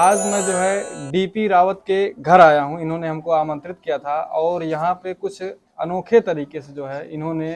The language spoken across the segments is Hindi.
आज मैं जो है डीपी रावत के घर आया हूँ। इन्होंने हमको आमंत्रित किया था और यहाँ पे कुछ अनोखे तरीके से जो है इन्होंने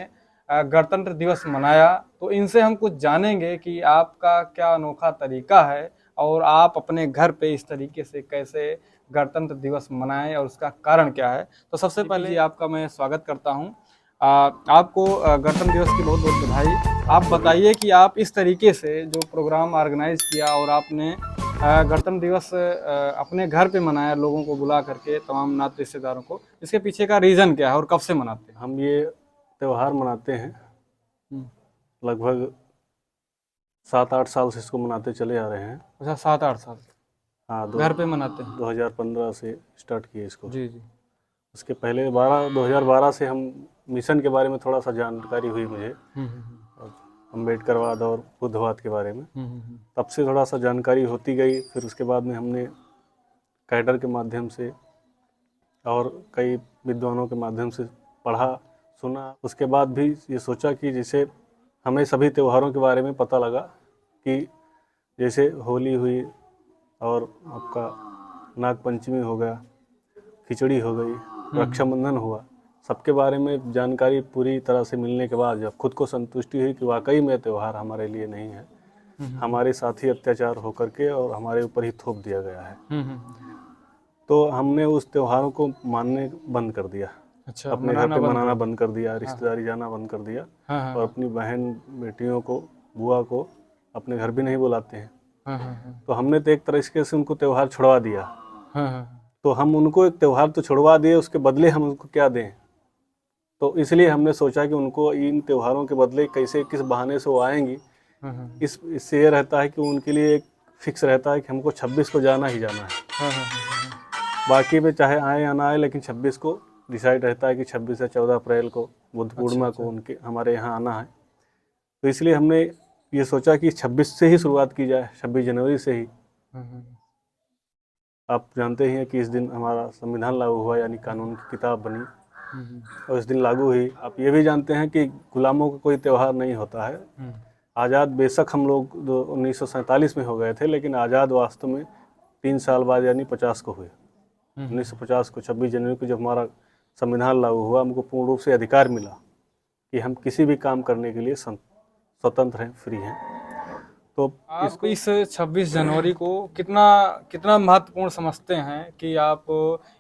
गणतंत्र दिवस मनाया। तो इनसे हम कुछ जानेंगे कि आपका क्या अनोखा तरीका है और आप अपने घर पे इस तरीके से कैसे गणतंत्र दिवस मनाएं और उसका कारण क्या है। तो सबसे पहले जी आपका मैं स्वागत करता हूँ। आपको गणतंत्र दिवस की बहुत बहुत बधाई। आप बताइए कि आप इस तरीके से जो प्रोग्राम ऑर्गेनाइज किया और आपने गणतंत्र दिवस अपने घर पे मनाया, लोगों को बुला करके, तमाम नाते रिश्तेदारों को, इसके पीछे का रीज़न क्या है और कब से मनाते हैं? हम ये त्यौहार मनाते हैं लगभग 7-8 साल से इसको मनाते चले आ रहे हैं। अच्छा, 7-8 साल से हाँ, घर पे मनाते हैं। 2015 से स्टार्ट किए इसको। जी जी। उसके पहले 2012 से हम मिशन के बारे में थोड़ा सा जानकारी हुई मुझे, और अम्बेडकरवाद और बुद्धवाद के बारे में। तब से थोड़ा सा जानकारी होती गई। फिर उसके बाद में हमने कैडर के माध्यम से और कई विद्वानों के माध्यम से पढ़ा सुना। उसके बाद भी ये सोचा कि जैसे हमें सभी त्योहारों के बारे में पता लगा कि जैसे होली हुई और आपका नाग पंचमी हो गया, खिचड़ी हो गई, रक्षाबंधन हुआ, सबके बारे में जानकारी पूरी तरह से मिलने के बाद जब खुद को संतुष्टि हुई कि वाकई में त्यौहार हमारे लिए नहीं है, हमारे साथ ही अत्याचार होकर के और हमारे ऊपर ही थोप दिया गया है, तो हमने उस त्योहारों को मानने बंद कर दिया। अच्छा, अपने घर पे मनाना बंद कर दिया, रिश्तेदारी जाना बंद कर दिया, और अपनी बहन बेटियों को, बुआ को अपने घर भी नहीं बुलाते हैं। तो हमने तो एक तरीके से उनको त्यौहार छुड़वा दिया। तो हम उनको एक त्यौहार तो छुड़वा दिए, उसके बदले हम उनको क्या दें? तो इसलिए हमने सोचा कि उनको इन त्योहारों के बदले कैसे, किस बहाने से वो आएंगी। इससे ये रहता है कि उनके लिए एक फिक्स रहता है कि हमको 26 को जाना ही जाना है। बाकी में चाहे आए या ना आए, लेकिन 26 को डिसाइड रहता है कि 26 या 14 अप्रैल को बुद्ध पूर्णिमा को उनके हमारे यहाँ आना है। तो इसलिए हमने ये सोचा कि 26 से ही शुरुआत की जाए, 26 जनवरी से ही। आप जानते ही हैं कि इस दिन हमारा संविधान लागू हुआ, यानी कानून की किताब बनी, और इस दिन लागू हुई। आप ये भी जानते हैं कि गुलामों का कोई त्यौहार नहीं होता है। आज़ाद बेशक हम लोग 1947 में हो गए थे, लेकिन आज़ाद वास्तव में 3 साल बाद यानी 50 को हुए। 1950 को 26 जनवरी को जब हमारा संविधान लागू हुआ, हमको पूर्ण रूप से अधिकार मिला कि हम किसी भी काम करने के लिए स्वतंत्र हैं, फ्री हैं। तो आप इस 26 जनवरी को कितना कितना महत्वपूर्ण समझते हैं कि आप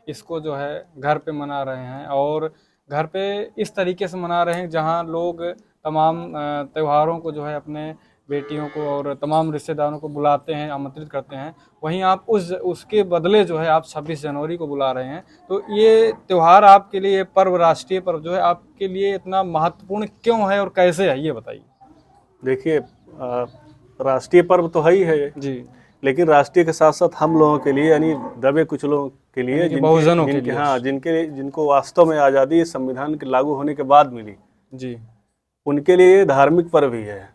इसको जो है घर पे मना रहे हैं और घर पे इस तरीके से मना रहे हैं जहां लोग तमाम त्योहारों को जो है अपने बेटियों को और तमाम रिश्तेदारों को बुलाते हैं, आमंत्रित करते हैं, वहीं आप उसके बदले जो है आप 26 जनवरी को बुला रहे हैं। तो ये त्यौहार आपके लिए, ये पर्व, राष्ट्रीय पर्व जो है आपके लिए इतना महत्वपूर्ण क्यों है और कैसे है, ये बताइए। देखिए, राष्ट्रीय पर्व तो है ही है जी। लेकिन राष्ट्रीय के साथ साथ हम लोगों के लिए, यानी दबे कुछ लोगों के लिए, जिनको वास्तव में आज़ादी संविधान के लागू होने के बाद मिली, जी, उनके लिए ये धार्मिक पर्व ही है।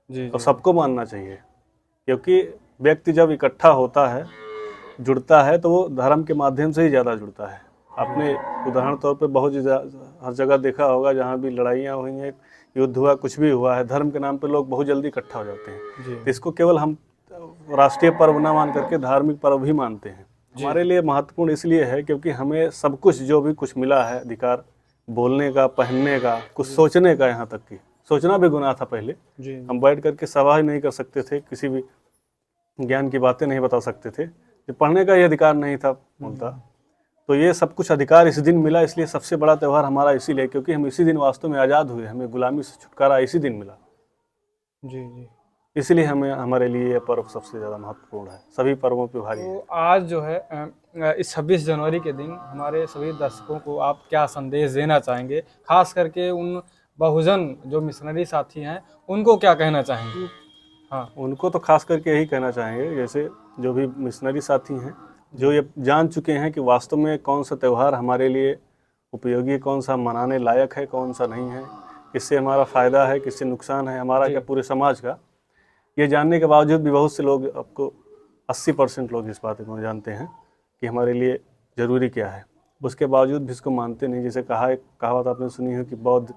जी, और सबको मानना चाहिए, क्योंकि व्यक्ति जब इकट्ठा होता है, जुड़ता है, तो वो धर्म के माध्यम से ही ज़्यादा जुड़ता है। आपने उदाहरण तौर पे बहुत हर जगह देखा होगा, जहाँ भी लड़ाइयाँ हुई हैं, युद्ध हुआ, कुछ भी हुआ है, धर्म के नाम पे लोग बहुत जल्दी इकट्ठा हो जाते हैं। तो इसको केवल हम राष्ट्रीय पर्व ना मान करके धार्मिक पर्व भी मानते हैं। हमारे लिए महत्वपूर्ण इसलिए है क्योंकि हमें सब कुछ, जो भी कुछ मिला है अधिकार, बोलने का, पहनने का, कुछ सोचने का, यहाँ तक कि सोचना भी गुनाह था पहले। हम बैठ करके सभा ही नहीं कर सकते थे, किसी भी ज्ञान की बातें नहीं बता सकते थे, पढ़ने का ही अधिकार नहीं था बोलता। तो ये सब कुछ अधिकार इस दिन मिला, इसलिए सबसे बड़ा त्यौहार हमारा इसीलिए, क्योंकि हम इसी दिन वास्तव में आज़ाद हुए, हमें गुलामी से छुटकारा इसी दिन मिला। जी जी। इसलिए हमें, हमारे लिए ये पर्व सबसे ज़्यादा महत्वपूर्ण है, सभी पर्वों पे भारी है। तो आज जो है इस 26 जनवरी के दिन हमारे सभी दर्शकों को आप क्या संदेश देना चाहेंगे, खास करके उन बहुजन जो मिशनरी साथी हैं, उनको क्या कहना चाहेंगे? हाँ, उनको तो खास करके यही कहना चाहेंगे, जैसे जो भी मिशनरी साथी हैं, जो ये जान चुके हैं कि वास्तव में कौन सा त्यौहार हमारे लिए उपयोगी, कौन सा मनाने लायक है, कौन सा नहीं है, किससे हमारा फ़ायदा है, किससे नुकसान है, हमारा क्या, पूरे समाज का, ये जानने के बावजूद भी बहुत से लोग, आपको 80% लोग इस बात को जानते हैं कि हमारे लिए ज़रूरी क्या है, उसके बावजूद भी इसको मानते नहीं। जैसे कहावत आपने सुनी है कि बौद्ध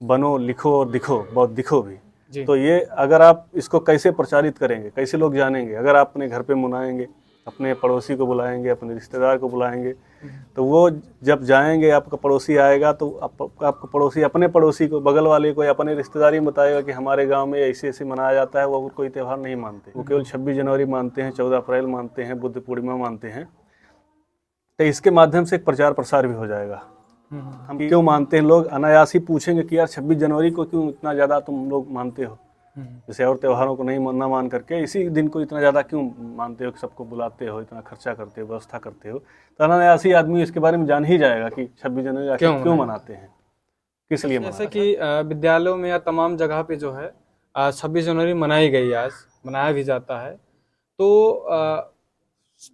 बनो, लिखो और दिखो, बौद्ध दिखो भी। तो ये अगर आप इसको कैसे प्रचारित करेंगे, कैसे लोग जानेंगे? अगर आप अपने घर पे मनाएंगे, अपने पड़ोसी को बुलाएंगे, अपने रिश्तेदार को बुलाएंगे। तो वो जब जाएंगे, आपका पड़ोसी आएगा तो आपका पड़ोसी अपने पड़ोसी को, बगल वाले को या अपने रिश्तेदारी में बताएगा कि हमारे गांव में ऐसे ऐसे मनाया जाता है। वो और कोई त्यौहार नहीं मानते, वो केवल 26 जनवरी मानते हैं, 14 अप्रैल मानते हैं, बुद्ध पूर्णिमा मानते हैं। तो इसके माध्यम से एक प्रचार प्रसार भी हो जाएगा। हम क्यों मानते हैं, लोग अनायास ही पूछेंगे कि यार 26 जनवरी को क्यों इतना ज़्यादा तुम लोग मानते हो, जैसे और त्योहारों को नहीं ना मान करके इसी दिन को इतना ज़्यादा क्यों मानते हो, कि सबको बुलाते हो, इतना खर्चा करते हो, व्यवस्था करते हो। तो अनायास ही आदमी इसके बारे में जान ही जाएगा कि 26 जनवरी आखिर क्यों मनाते हैं, किस लिए जैसे कि विद्यालयों में या तमाम जगह पे जो है 26 जनवरी मनाई गई, आज मनाया भी जाता है। तो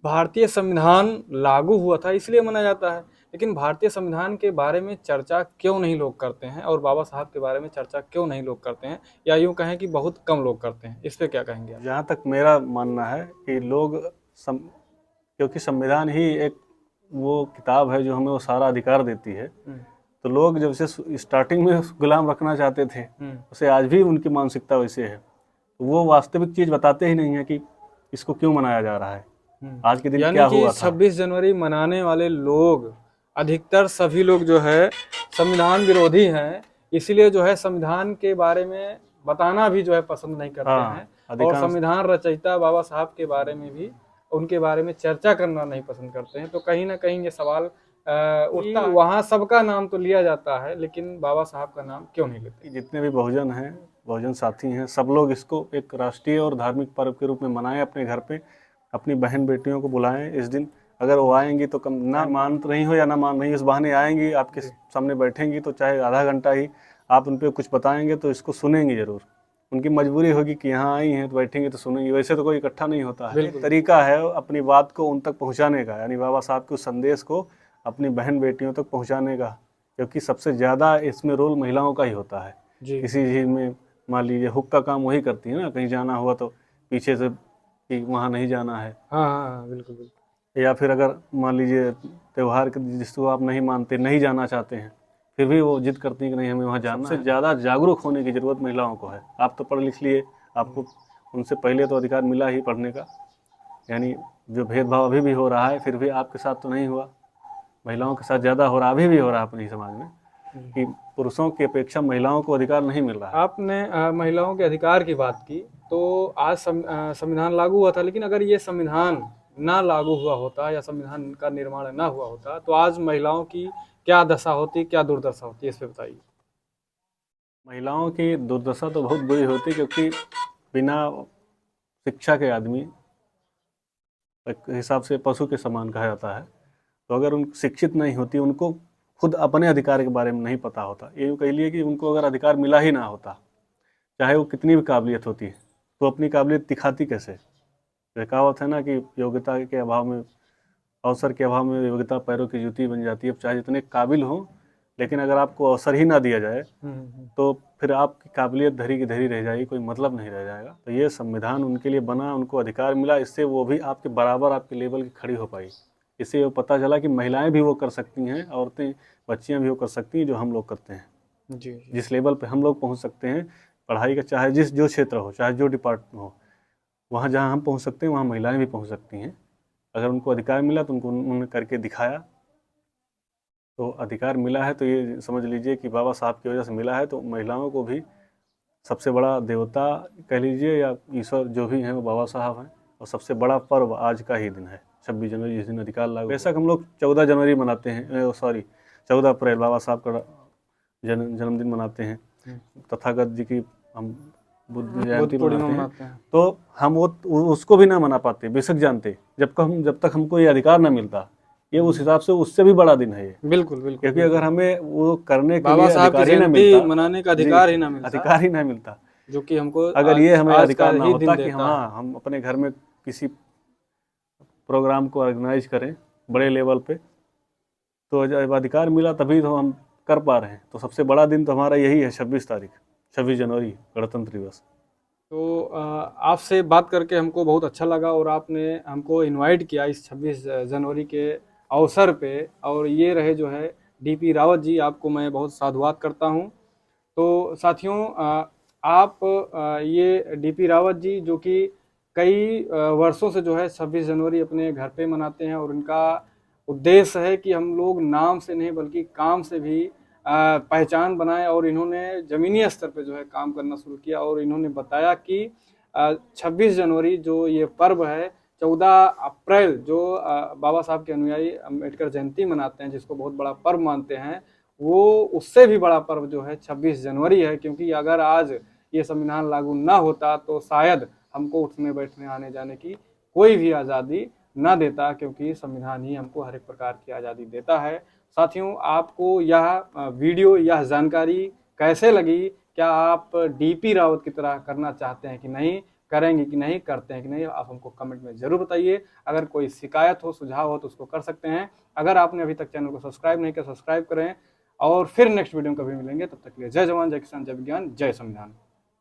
भारतीय संविधान लागू हुआ था इसलिए मनाया जाता है, लेकिन भारतीय संविधान के बारे में चर्चा क्यों नहीं लोग करते हैं, और बाबा साहब के बारे में चर्चा क्यों नहीं लोग करते हैं, या यूँ कहें कि बहुत कम लोग करते हैं, इस पे क्या कहेंगे आप? जहाँ तक मेरा मानना है कि लोग क्योंकि संविधान ही एक वो किताब है जो हमें वो सारा अधिकार देती है। तो लोग जब से स्टार्टिंग में गुलाम रखना चाहते थे, उसे आज भी उनकी मानसिकता वैसे है। तो वो वास्तविक चीज़ बताते ही नहीं है कि इसको क्यों मनाया जा रहा है, आज के दिन क्या हुआ था। 26 जनवरी मनाने वाले लोग अधिकतर सभी लोग जो है संविधान विरोधी हैं, इसीलिए जो है संविधान के बारे में बताना भी जो है पसंद नहीं करते हैं, और संविधान रचयिता बाबा साहब के बारे में भी, उनके बारे में चर्चा करना नहीं पसंद करते हैं। तो कहीं ना कहीं ये सवाल उठता, वहाँ सबका नाम तो लिया जाता है, लेकिन बाबा साहब का नाम क्यों नहीं लेते? जितने भी बहुजन हैं, बहुजन साथी हैं, सब लोग इसको एक राष्ट्रीय और धार्मिक पर्व के रूप में मनाएं, अपने घर पे अपनी बहन बेटियों को बुलाएं इस दिन। अगर वो आएंगी तो कम ना मान रही हो या ना मान रही हो, इस बहाने आएंगी, आपके सामने बैठेंगी, तो चाहे आधा घंटा ही आप उन पर कुछ बताएंगे तो इसको सुनेंगी जरूर। उनकी मजबूरी होगी कि यहाँ आई हैं तो बैठेंगे तो सुनेंगी, वैसे तो कोई इकट्ठा नहीं होता है। एक तरीका है अपनी बात को उन तक पहुँचाने का, यानी बाबा साहब के उस संदेश को अपनी बहन बेटियों तक पहुँचाने का, क्योंकि सबसे ज़्यादा इसमें रोल महिलाओं का ही होता है। किसी चीज़ में मान लीजिए हुक का काम वही करती है ना, कहीं जाना हुआ तो पीछे से कि वहाँ नहीं जाना है। हाँ, बिल्कुल बिल्कुल। या फिर अगर मान लीजिए त्यौहार जिसको आप नहीं मानते, नहीं जाना चाहते हैं, फिर भी वो जिद करती हैं कि नहीं हमें वहाँ जाना है। सबसे ज़्यादा जागरूक होने की ज़रूरत महिलाओं को है। आप तो पढ़ लिख लिए, आपको उनसे पहले तो अधिकार मिला ही पढ़ने का, यानी जो भेदभाव अभी भी हो रहा है फिर भी आपके साथ तो नहीं हुआ, महिलाओं के साथ ज़्यादा हो रहा, अभी भी हो रहा है अपने समाज में, कि पुरुषों की अपेक्षा महिलाओं को अधिकार नहीं मिल रहा है। आपने महिलाओं के अधिकार की बात की, तो आज संविधान लागू हुआ था, लेकिन अगर ये संविधान ना लागू हुआ होता या संविधान का निर्माण ना हुआ होता तो आज महिलाओं की क्या दशा होती, क्या दुर्दशा होती, इस पे बताइए। महिलाओं की दुर्दशा तो बहुत बुरी होती, क्योंकि बिना शिक्षा के आदमी एक हिसाब से पशु के समान कहा जाता है। तो अगर उन शिक्षित नहीं होती, उनको खुद अपने अधिकार के बारे में नहीं पता होता, ये यूँ कह लिए कि उनको अगर अधिकार मिला ही ना होता, चाहे वो कितनी भी काबिलियत होती है, तो अपनी काबिलियत दिखाती कैसे। कहावत है ना कि योग्यता के अभाव में, अवसर के अभाव में योग्यता पैरों की जूती बन जाती है। चाहे जितने काबिल हों, लेकिन अगर आपको अवसर ही ना दिया जाए तो फिर आपकी काबिलियत धरी की धरी रह जाएगी, कोई मतलब नहीं रह जाएगा। तो ये संविधान उनके लिए बना, उनको अधिकार मिला, इससे वो भी आपके बराबर, आपके लेवल की खड़ी हो पाई। इससे वो पता चला कि महिलाएं भी वो कर सकती हैं, औरतें बच्चियां भी वो कर सकती हैं जो हम लोग करते हैं। जी। जिस लेवल पे हम लोग पहुंच सकते हैं पढ़ाई का, चाहे जिस जो क्षेत्र हो, चाहे जो डिपार्टमेंट हो, वहाँ जहाँ हम पहुँच सकते हैं वहाँ महिलाएं भी पहुँच सकती हैं। अगर उनको अधिकार मिला तो उन्होंने करके दिखाया, तो अधिकार मिला है तो ये समझ लीजिए कि बाबा साहब की वजह से मिला है। तो महिलाओं को भी सबसे बड़ा देवता कह लीजिए या ईश्वर जो भी हैं वो बाबा साहब हैं, और सबसे बड़ा पर्व आज का ही दिन है 26 जनवरी, जिस दिन अधिकार लागू। बेशक हम लोग 14 जनवरी मनाते हैं, 14 अप्रैल बाबा साहब का जन्मदिन मनाते हैं, तथागत जी की हम बुद्ध जयंती मनाते हैं, तो हम वो उसको भी ना मना पाते, बेशक जानते, जब तक हमको ये अधिकार ना मिलता। ये उस हिसाब से उससे भी बड़ा दिन है ये। बिल्कुल बिल्कुल, क्योंकि अगर हमें वो करने के बाबा लिए साहब की जयंती मनाने का अधिकार ही ना मिलता, जो कि हमको अगर ये हमें अधिकार ना होता कि हाँ हम अपने घर में किसी प्रोग्राम को ऑर्गेनाइज करें बड़े लेवल पे, तो जब अधिकार मिला तभी तो हम कर पा रहे हैं। तो सबसे बड़ा दिन तो हमारा यही है, 26 जनवरी, गणतंत्र दिवस। तो आपसे बात करके हमको बहुत अच्छा लगा, और आपने हमको इनवाइट किया इस 26 जनवरी के अवसर पे, और ये रहे जो है डीपी रावत जी, आपको मैं बहुत साधुवाद करता हूँ। तो साथियों, आप ये डीपी रावत जी जो कि कई वर्षों से जो है 26 जनवरी अपने घर पे मनाते हैं, और उनका उद्देश्य है कि हम लोग नाम से नहीं बल्कि काम से भी पहचान बनाएं। और इन्होंने ज़मीनी स्तर पे जो है काम करना शुरू किया, और इन्होंने बताया कि 26 जनवरी जो ये पर्व है, 14 अप्रैल जो बाबा साहब के अनुयायी अम्बेडकर जयंती मनाते हैं, जिसको बहुत बड़ा पर्व मानते हैं, वो उससे भी बड़ा पर्व जो है 26 जनवरी है। क्योंकि अगर आज ये संविधान लागू ना होता तो शायद हमको उठने बैठने आने जाने की कोई भी आज़ादी ना देता, क्योंकि संविधान ही हमको हर एक प्रकार की आज़ादी देता है। साथियों, आपको यह वीडियो, यह जानकारी कैसे लगी? क्या आप डीपी रावत की तरह करना चाहते हैं कि नहीं, करेंगे कि नहीं, करते हैं कि नहीं? आप हमको कमेंट में ज़रूर बताइए। अगर कोई शिकायत हो, सुझाव हो तो उसको कर सकते हैं। अगर आपने अभी तक चैनल को सब्सक्राइब नहीं किया, सब्सक्राइब करें। और फिर नेक्स्ट वीडियो में कभी मिलेंगे, तब तक के लिए जय जवान, जय किसान, जय विज्ञान, जय संविधान।